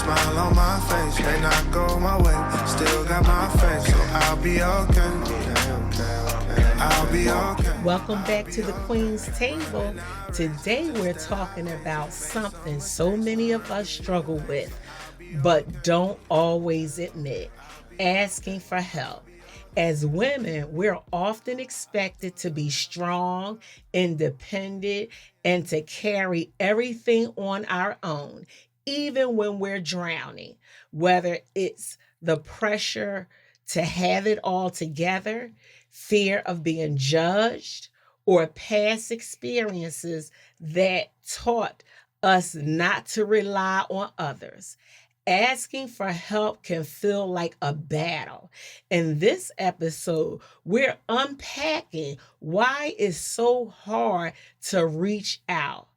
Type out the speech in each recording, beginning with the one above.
smile on my face, may not go my way. Still got my faith, so I'll be okay. I'll be okay. Welcome back to the Queen's Table. Today we're talking about something so many of us struggle with, but don't always admit: asking for help. As women, we're often expected to be strong, independent, and to carry everything on our own, even when we're drowning. Whether it's the pressure to have it all together, fear of being judged, or past experiences that taught us not to rely on others. Asking for help can feel like a battle. In this episode, we're unpacking why it's so hard to reach out,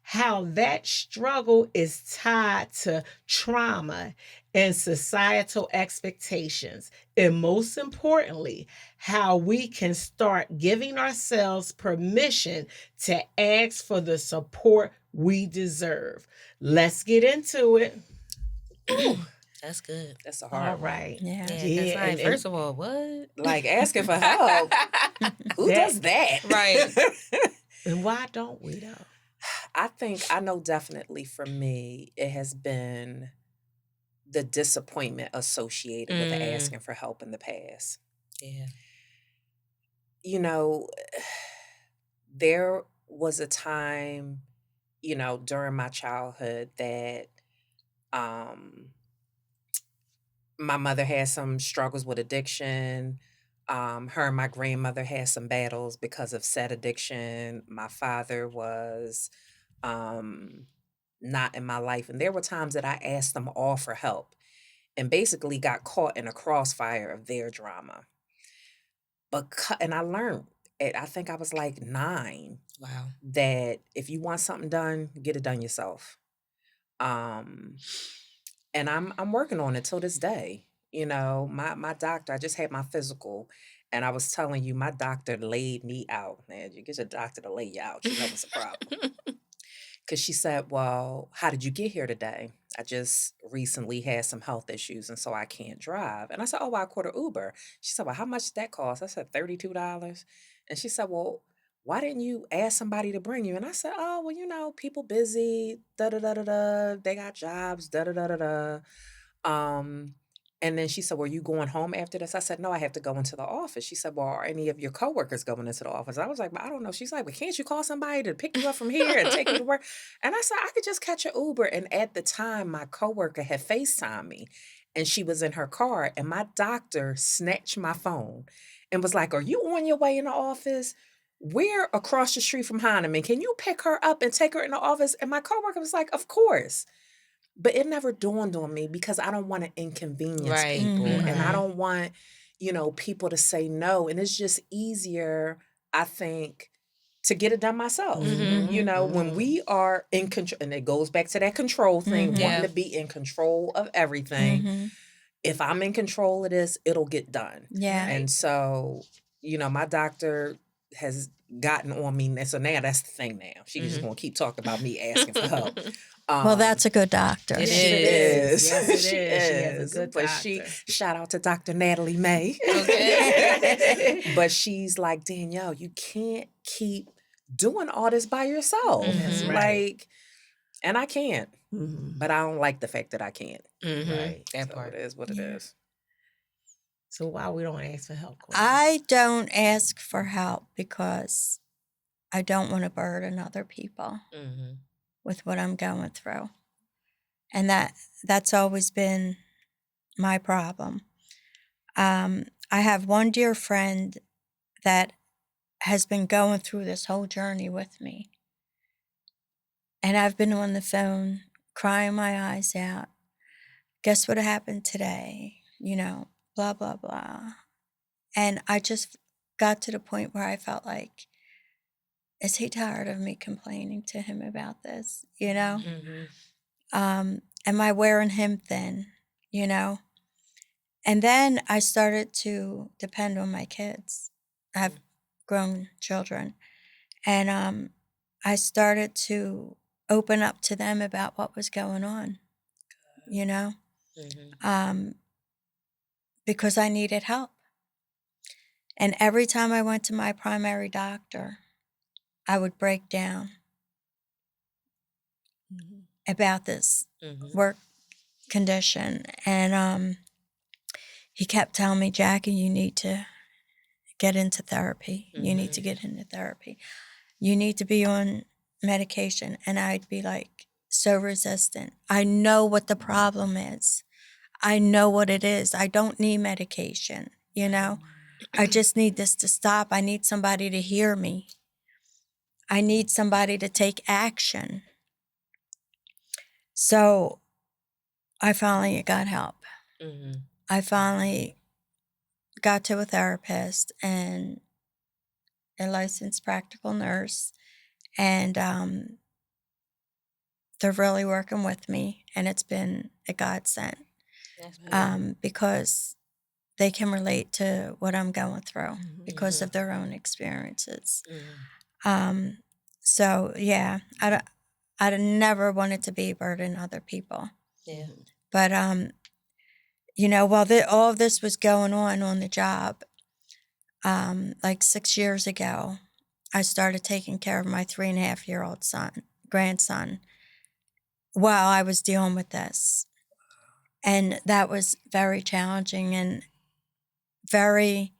how that struggle is tied to trauma and societal expectations, and most importantly, how we can start giving ourselves permission to ask for the support we deserve. Let's get into it. Ooh, that's good. That's a All hard one. right. Yeah. Yeah, Like, and- first of all, what? Like asking for help. Who does that? Right. And why don't we though? I know definitely for me, it has been the disappointment associated with asking for help in the past. Yeah. You know, there was a time, during my childhood that my mother had some struggles with addiction. Her and my grandmother had some battles because of said addiction. My father was not in my life. And there were times that I asked them all for help and basically got caught in a crossfire of their drama. And I learned, I think I was like 9, Wow. that if you want something done, get it done yourself. And I'm working on it till this day. My doctor, I just had my physical, and I was telling you, my doctor laid me out. Man, you get your doctor to lay you out, you know it's a problem. Because she said, well, how did you get here today? I just recently had some health issues, and so I can't drive. And I said, oh, I caught an Uber. She said, well, how much did that cost? I said, $32. And she said, well, why didn't you ask somebody to bring you? And I said, oh, well, people busy, da-da-da-da-da. They got jobs, da-da-da-da-da. And then she said, were you going home after this? I said, no, I have to go into the office. She said, well, are any of your coworkers going into the office? I was like, I don't know. She's like, well, can't you call somebody to pick you up from here and take you to work? And I said, I could just catch an Uber. And at the time, my coworker had FaceTimed me, and she was in her car, and my doctor snatched my phone and was like, are you on your way in the office? We're across the street from Heinemann. Can you pick her up and take her in the office? And my coworker was like, of course. But it never dawned on me because I don't want to inconvenience people. And I don't want, people to say no. And it's just easier, I think, to get it done myself. When we are in control, and it goes back to that control thing, wanting to be in control of everything. If I'm in control of this, it'll get done. Yeah. And so, my doctor has gotten on me. So now that's the thing now. She's just going to keep talking about me asking for help. Well, that's a good doctor. It She is. is. Yes, it is. She She has a is. good But doctor. shout out to Dr. Natalie May. Okay. But she's like, Danielle, you can't keep doing all this by yourself. That's Like, right. and I can't. Mhm. But I don't like the fact that I can't. Right. That So part. it is what it is. So why we don't ask for help, Queen? I don't ask for help because I don't want to burden other people with what I'm going through. And that's always been my problem. I have one dear friend that has been going through this whole journey with me. And I've been on the phone crying my eyes out. Guess what happened today? Blah, blah, blah. And I just got to the point where I felt like, is he tired of me complaining to him about this? Am I wearing him thin? And then I started to depend on my kids. I have grown children. And I started to open up to them about what was going on. you know, Mm-hmm. because I needed help. And every time I went to my primary doctor, I would break down about this Mm-hmm. work condition. And he kept telling me, Jackie, you need to get into therapy. You need to Mm-hmm. get into therapy. You need to be on medication. And I'd be like so resistant. I know what the problem is. I know what it is. I don't need medication, you know? I just need this to stop. I need somebody to hear me. I need somebody to take action. So I finally got help. Mm-hmm. I finally got to a therapist and a licensed practical nurse. And they're really working with me. And it's been a godsend That's good. because they can relate to what I'm going through because Mm-hmm. of their own experiences. Mm-hmm. So yeah, I'd never wanted to be a burden other people. Yeah. But you know, while all of this was going on the job, like 6 years ago, I started taking care of my 3.5-year-old grandson, while I was dealing with this, and that was very challenging and very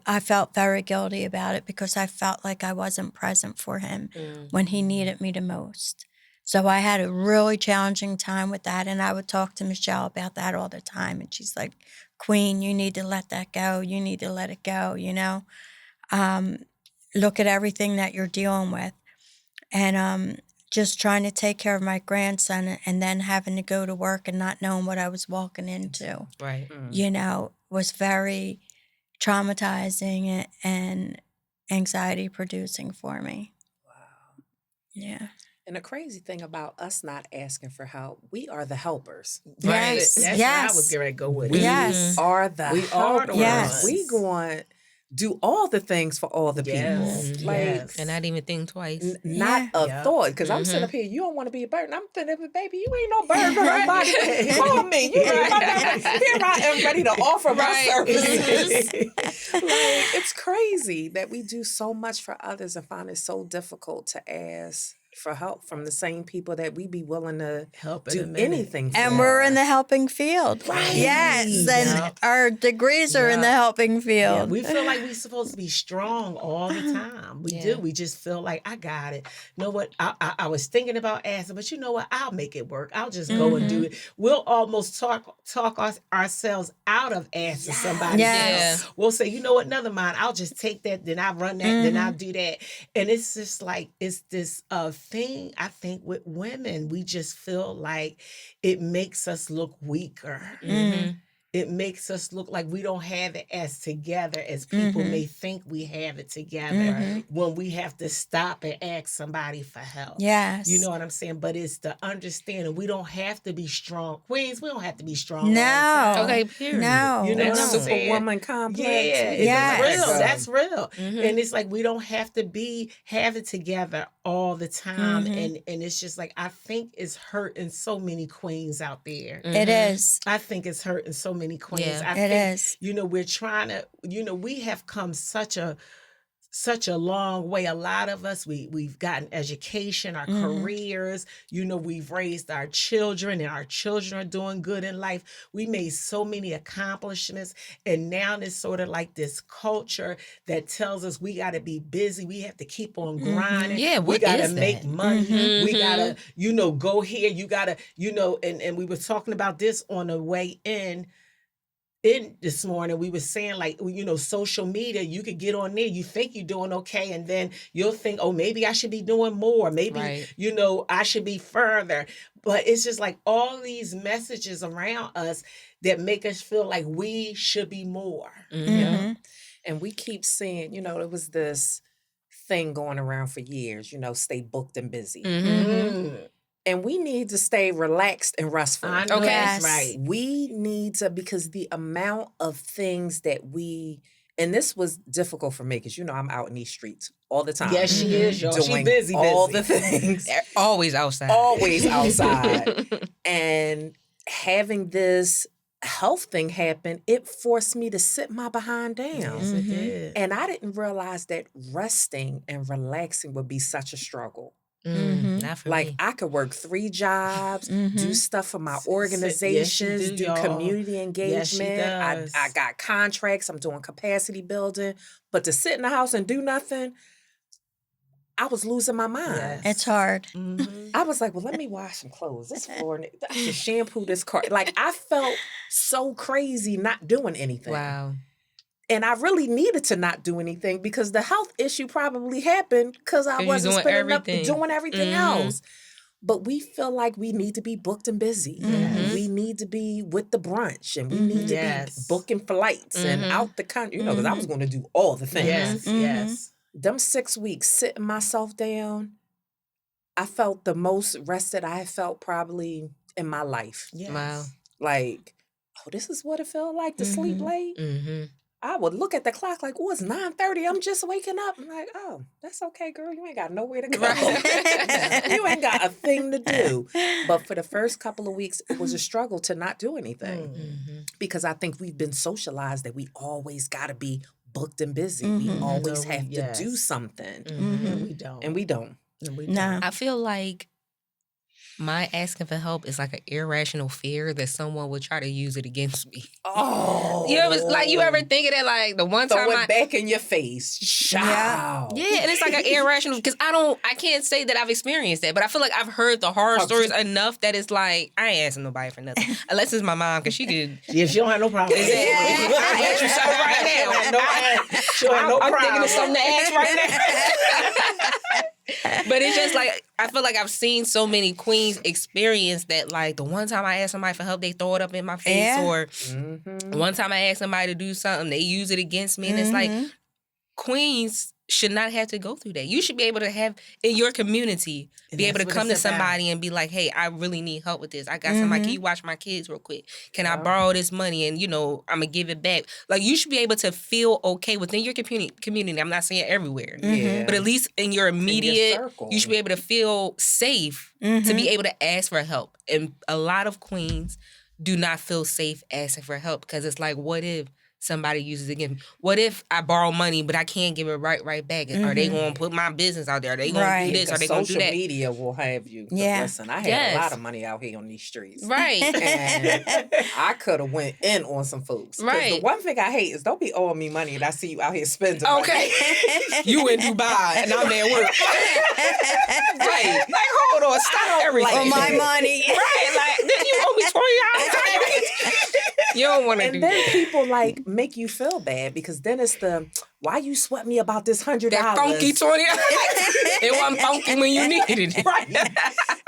I felt very guilty about it because I felt like I wasn't present for him when he needed me the most. So I had a really challenging time with that, and I would talk to Michelle about that all the time, and she's like, Queen, you need to let that go. You need to let it go, you know? Look at everything that you're dealing with. And just trying to take care of my grandson and then having to go to work and not knowing what I was walking into, Right. you know, was very traumatizing and anxiety producing for me. Wow. Yeah. And the crazy thing about us not asking for help, we are the helpers. Right. Yes. That's what I was Yes. getting ready to go with. We Yes. are the We are the helpers. Yes. We going do all the things for all the people. Yes. Like Yes. And not even think twice. not Yeah. a Yep. thought. Because I'm sitting up here, you don't want to be a burden. I'm thinking, baby, you ain't no burden for nobody. Call me. You ain't my burden. Here I am ready to offer my Right. services. Like, it's crazy that we do so much for others and find it so difficult to ask for help from the same people that we be willing to Help in a do minute. anything for. And we're in the helping field. Right. Yes. And Yep. our degrees are in the Yep. helping Yeah, field. we feel like we're supposed to be strong all the time. We Yeah. do. We just feel like I got it. You know what? I was thinking about asking, but you know what? I'll make it work. I'll just go and do it. We'll almost talk ourselves out of asking somebody. Yes. Else. We'll say, you know what? Never mind. I'll just take that. Then I run that. Then I'll do that. And it's just like it's this thing. I think with women, we just feel like it makes us look weaker. It makes us look like we don't have it as together as people may think we have it together when we have to stop and ask somebody for help. Yes. You know what I'm saying? But it's the understanding we don't have to be strong. Queens, we don't have to be strong. No. All the time. Okay, period. No. You know That what I'm saying? superwoman complex. Yeah, we need to let Yes. that go. That's real. And it's like we don't have to have it together all the time. And it's just like I think it's hurting so many queens out there. It is. I think it's hurting so many queens. Yeah. I It think, is. you know, we're trying to, you know, we have come such a long way. A lot of us, we've gotten education, our careers, you know, we've raised our children and our children are doing good in life. We made so many accomplishments. And now there's sort of like this culture that tells us we got to be busy. We have to keep on grinding. Yeah, we what got to is make that? money. We got to, you know, go here. You got to, you know, and we were talking about this on the way in this morning. We were saying, like, you know, social media, you could get on there, you think you're doing okay, and then you'll think, oh, maybe I should be doing more, maybe Right. you know, I should be further. But it's just like all these messages around us that make us feel like we should be more. And we keep seeing, you know, there was this thing going around for years, you know, stay booked and busy. And we need to stay relaxed and restful. I know Yes. that's right. We need to, because the amount of things that and this was difficult for me because, you know, I'm out in these streets all the time. Yes, she is, y'all. She Doing busy. all the things. Always outside. Always outside. And having this health thing happen, it forced me to sit my behind down. Yes, it did. And I didn't realize that resting and relaxing would be such a struggle. Not for Like me. I could work 3 jobs, do stuff for my organizations, Yes, you do, do y'all. community Yes, she engagement. does. I got contracts. I'm doing capacity building. But to sit in the house and do nothing, I was losing my mind. Yes. It's hard. I was like, well, let me wash some clothes. This floor, I should shampoo this car. Like I felt so crazy not doing anything. Wow. And I really needed to not do anything because the health issue probably happened because I 'Cause you wasn't doing spending up everything. doing everything else. But we feel like we need to be booked and busy. And we need to be with the brunch and we need to Yes. be booking flights and out the country, because I was going to do all the things. Yes, yes. Them 6 weeks sitting myself down, I felt the most rested I have felt probably in my life. Yes. Wow. Like, oh, this is what it felt like to sleep late. Mm-hmm. I would look at the clock like, oh, it's 9:30. I'm just waking up. I'm like, oh, that's okay, girl. You ain't got nowhere to go. You ain't got a thing to do. But for the first couple of weeks, it was a struggle to not do anything. Because I think we've been socialized that we always got to be booked and busy. We always No, have yes. to do something. And we don't. And we don't. And we No. don't. I feel like my asking for help is like an irrational fear that someone would try to use it against me. Oh. You ever think of that, like the one time Throw I it back in your face. Shout. Yeah, and it's like an irrational because I can't say that I've experienced that, but I feel like I've heard the horror stories enough that it's like I ain't asking nobody for nothing unless it's my mom because she could. Yeah, she don't have no problem. I ask you something right now. She don't have no I'm problem. thinking of something to ask right now. But it's just like I feel like I've seen so many queens experience that. Like the one time I asked somebody for help, they throw it up in my face, or one time I asked somebody to do something, they use it against me, and it's like queens should not have to go through that. You should be able to have in your community, be able to come to somebody and be like, hey, I really need help with this. I got somebody, can you watch my kids real quick? Can I borrow this money? And, I'm going to give it back. Like, you should be able to feel okay within your community. I'm not saying everywhere. Yeah. But at least in your immediate, circle. you should be able to feel safe to be able to ask for help. And a lot of queens do not feel safe asking for help because it's like, what if somebody uses it again? What if I borrow money, but I can't give it right back? Are they going to put my business out there? Are they going to do this? Are they going to do Social that? media will have you. Yeah. Listen, I had a lot of money out here on these streets. Right. And I could have went in on some folks. 'Cause Right. The one thing I hate is don't be owing me money and I see you out here spending Okay. You in Dubai and I'm there at work. Right. Like, hold on. Stop everything. For my money. Right. Like, then you owe me $20. You don't want to do And then that. people like make you feel bad because then it's why you sweat me about this $100? That funky 20. It wasn't funky when you needed it. Right.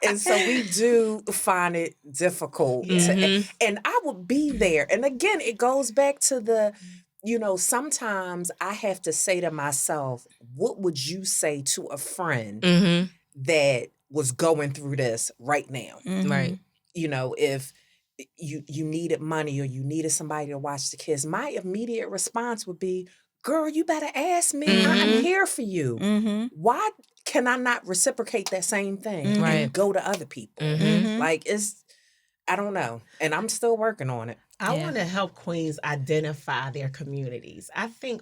And so we do find it difficult. And I would be there. And again, it goes back to sometimes I have to say to myself, what would you say to a friend that was going through this right now? Right. If you needed money or you needed somebody to watch the kids, my immediate response would be, girl, you better ask me. I'm here for you. Why can I not reciprocate that same thing and go to other people? Like, I don't know. And I'm still working on it. I want to help queens identify their communities. I think,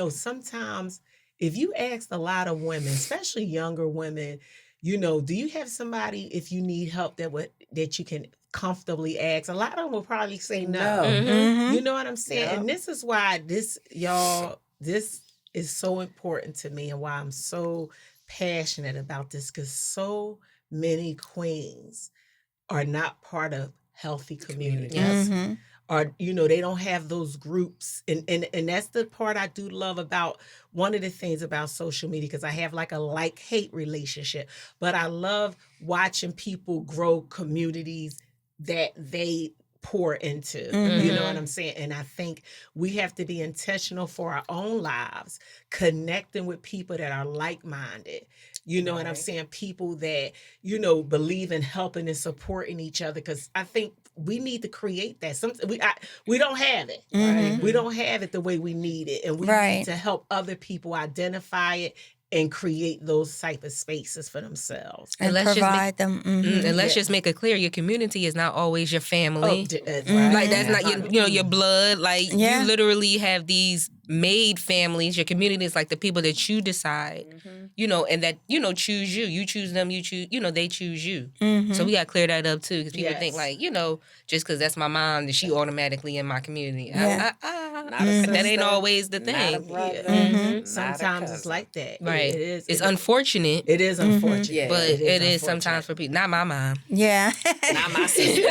sometimes if you ask a lot of women, especially younger women, do you have somebody, if you need help, that you can comfortably ask? A lot of them will probably say no. You know what I'm saying? Yep. And this is why this is so important to me and why I'm so passionate about this, because so many queens are not part of healthy communities. Or, they don't have those groups. And that's the part I do love about one of the things about social media, because I have like a like-hate relationship. But I love watching people grow communities that they pour into. You know what I'm saying? And I think we have to be intentional for our own lives, connecting with people that are like-minded. You know what I'm saying? People that, believe in helping and supporting each other. Because I think we need to create that. We don't have it. Right? We don't have it the way we need it. And we need to help other people identify it and create those type of spaces for themselves. And let's just provide them. And let's Yeah. just make it clear: your community is not always your family. That's Like that's not your blood. Like Yeah. you literally have these made families. Your community is like the people that you decide, and that choose you. You choose them. You choose. They choose you. So we got to clear that up too, because people think like just because that's my mom, that she automatically in my community. Yeah. That ain't always the Not a thing. brother, Yeah. not a Sometimes it's cousin. like that. Right. It is. It's unfortunate. It is unfortunate. Yeah. But it is unfortunate. sometimes for people. Not my mom. Yeah. Not my sister.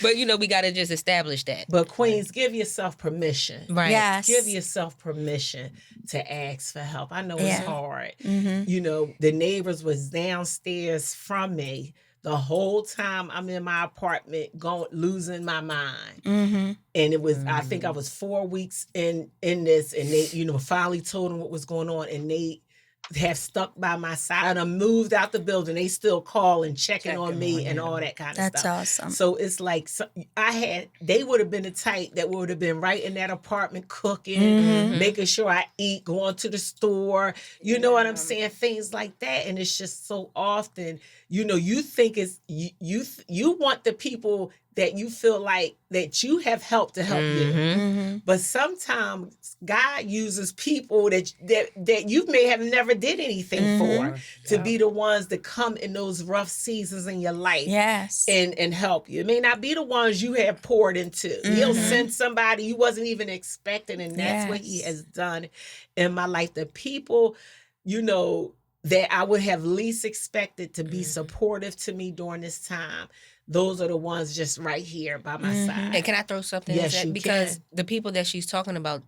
But we got to just establish that. But queens, give yourself permission. Right. Yes. Give yourself permission to ask for help. I know it's Yeah. hard. Mm-hmm. The neighbors was downstairs from me the whole time I'm in my apartment losing my mind. Mm-hmm. And it was, I think I was 4 weeks in this, and they, finally told them what was going on, and they have stuck by my side. I moved out the building. They still call and checking on me and all that kind of That's stuff. awesome. So it's like they would have been the type that would have been right in that apartment cooking, making sure I eat, going to the store. You know what I'm saying? Things like that. And it's just so often, you think it's you want the people that you feel like that you have helped to help you. But sometimes God uses people that you may have never did anything for to be the ones that come in those rough seasons in your life. Yes. And help you. It may not be the ones you have poured into. He'll send somebody you wasn't even expecting, and that's what he has done in my life. The people, that I would have least expected to be supportive to me during this time, those are the ones just right here by my side. And can I throw something Yes, in that? you Because can. the people that she's talking about,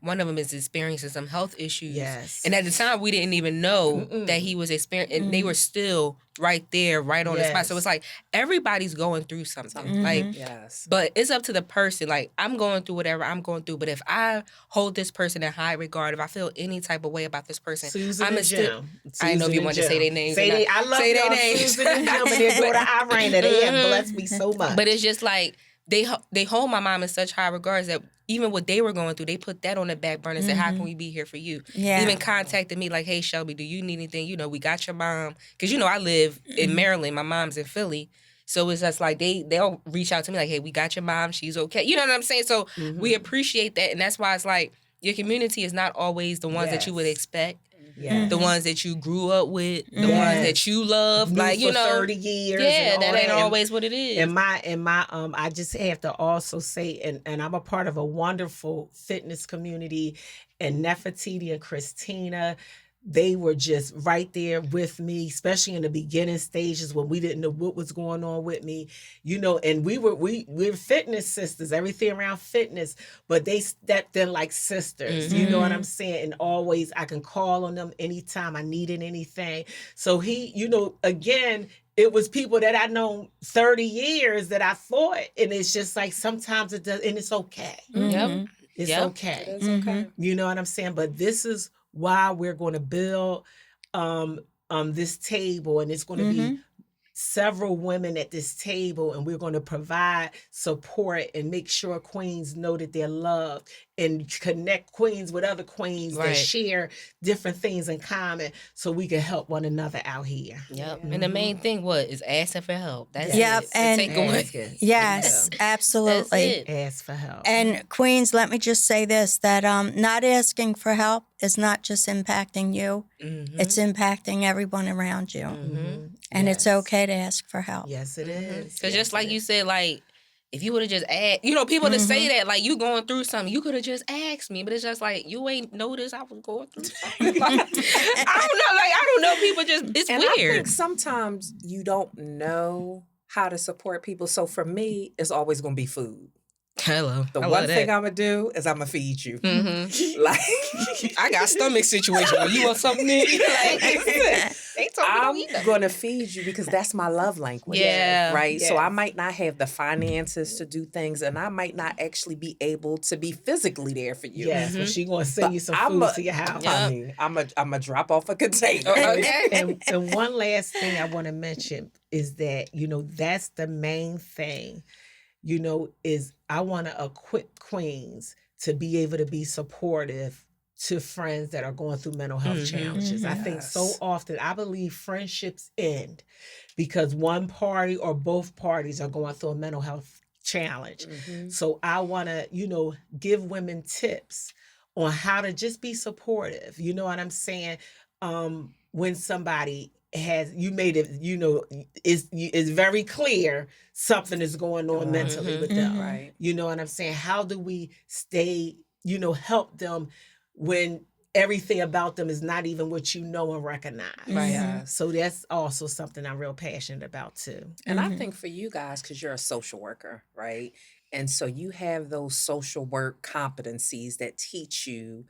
one of them is experiencing some health issues. Yes. And at the time, we didn't even know that he was experiencing, and they were still right there, right on the spot. So it's like everybody's going through something. Like, Yes. but it's up to the person. Like, I'm going through whatever I'm going through, but if I hold this person in high regard, if I feel any type of way about this person, Susan I'm and Jim. I didn't know if you wanted to say their names. or not. I love say their y'all, names. Susan and Jim and their daughter Irina. They have blessed me so much. But it's just like they hold my mom in such high regards that even what they were going through, they put that on the back burner and said, how can we be here for you? Yeah. Even contacted me like, hey, Shelby, do you need anything? We got your mom. Because, I live in Maryland. My mom's in Philly. So it's just like they'll reach out to me like, hey, we got your mom. She's okay. You know what I'm saying? So we appreciate that. And that's why it's like your community is not always the ones that you would expect. Yes. The ones that you grew up with, the ones that you love, Knew like for 30 years. Yeah, and all that ain't and- always what it is. And my I just have to also say, and I'm a part of a wonderful fitness community, and Nefertiti and Christina, they were just right there with me, especially in the beginning stages when we didn't know what was going on with me, and we're fitness sisters, everything around fitness, but they stepped in like sisters, you know what I'm saying? And always I can call on them anytime I needed anything. So again, it was people that I known 30 years that I fought, and it's just like sometimes it does, and it's okay. Yep. It's Yep. okay. It's okay. You know what I'm saying? But this is why we're going to build this table, and it's going to be several women at this table, and we're going to provide support and make sure queens know that they're loved, and connect queens with other queens that share different things in common, so we can help one another out here. Yep. And the main thing is asking for help. That's Yep, it. and- The takeaway. Asking. Yes, absolutely. That's it. Ask for help. And queens, let me just say this, that not asking for help is not just impacting you, it's impacting everyone around you. And it's okay to ask for help. Yes, it is. Because Yes, just like it you is. said, like, if you would have just asked, people that say that, like, you going through something, you could have just asked me. But it's just like, you ain't noticed I was going through something. Like, I don't know. People just, it's And I weird. think sometimes you don't know how to support people. So for me, it's always going to be food. Hello. The one thing I'm going to do is I'm going to feed you. Like, I got stomach situation. You want something to eat? Like, they told me don't eat that. I'm going to feed you because that's my love language. Yeah. Right? So Yes. I might not have the finances to do things, and I might not actually be able to be physically there for you. Yes, but she going to send you some I'm food a- to your house. Yeah. Honey, I'm a drop off a container. Okay. And one last thing I want to mention is that, that's the main thing, is I want to equip queens to be able to be supportive to friends that are going through mental health challenges. I think so often, I believe friendships end because one party or both parties are going through a mental health challenge. So I want to, give women tips on how to just be supportive. You know what I'm saying? When somebody you made it, it's very clear something is going on mentally with them. Right. You know what I'm saying? How do we stay, help them when everything about them is not even what you know and recognize? Right. Yes. So that's also something I'm real passionate about too. And I think for you guys, because you're a social worker, right? And so you have those social work competencies that teach you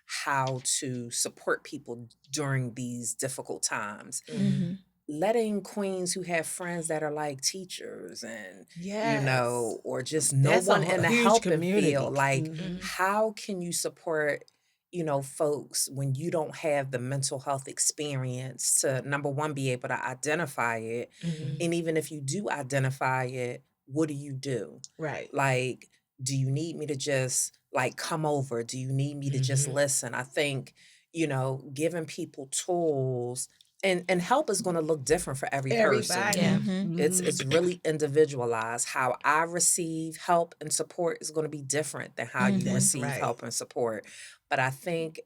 how to support people during these difficult times. Letting queens who have friends that are like teachers and, or just no That's one a in the huge helping community. field, like how can you support, folks when you don't have the mental health experience to, number one, be able to identify it. And even if you do identify it, what do you do? Right. Like, do you need me to just like come over? Do you need me to just listen? I think, giving people tools and help is going to look different for every person. Yeah. It's really individualized. How I receive help and support is going to be different than how you That's receive right. help and support. But I think,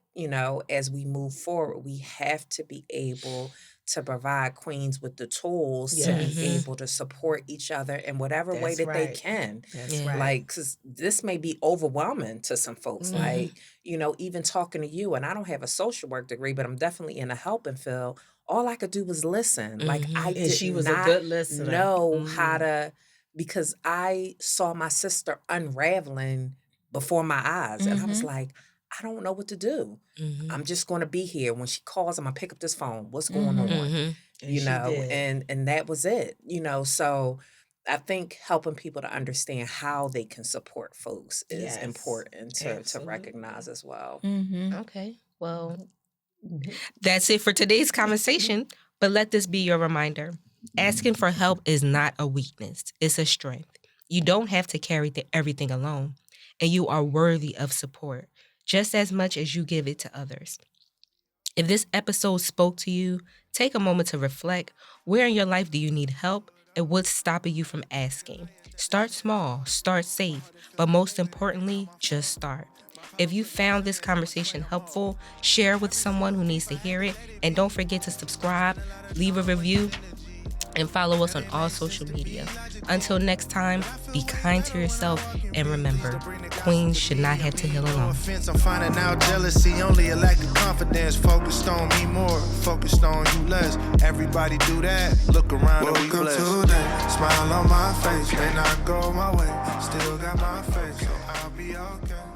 as we move forward, we have to be able to provide queens with the tools to be able to support each in in whatever way that they can. That's right. Like, because this may be overwhelming to some folks. Like, even talking to you, and I don't have a social work degree, but I'm definitely in a helping field. All I could do was listen. Like, I did she was not a good listener. know how to, because I saw my sister unraveling before my eyes. And I was like, I don't know what to do. I'm just going to be here. When she calls, I'm going to pick up this phone. What's going on? And that was it. So I think helping people to understand how they can support folks is important to recognize as well. Okay. Well, that's it for today's conversation. But let this be your reminder. Asking for help is not a weakness. It's a strength. You don't have to carry everything alone. And you are worthy of support, just as much as you give it to others. If this episode spoke to you, take a moment to reflect. Where in your life do you need help? And what's stopping you from asking? Start small, start safe, but most importantly, just start. If you found this conversation helpful, share with someone who needs to hear it. And don't forget to subscribe, leave a review, and follow us on all social media. Until next time, be kind to yourself, and remember, queens should not have to heal alone. I'm finding out jealousy, only a lack of confidence. Focused on me more, focused on you less. Everybody do that, look around and we blessed. Today, smile on my face, may not go my way. Still got my face, so I'll be okay.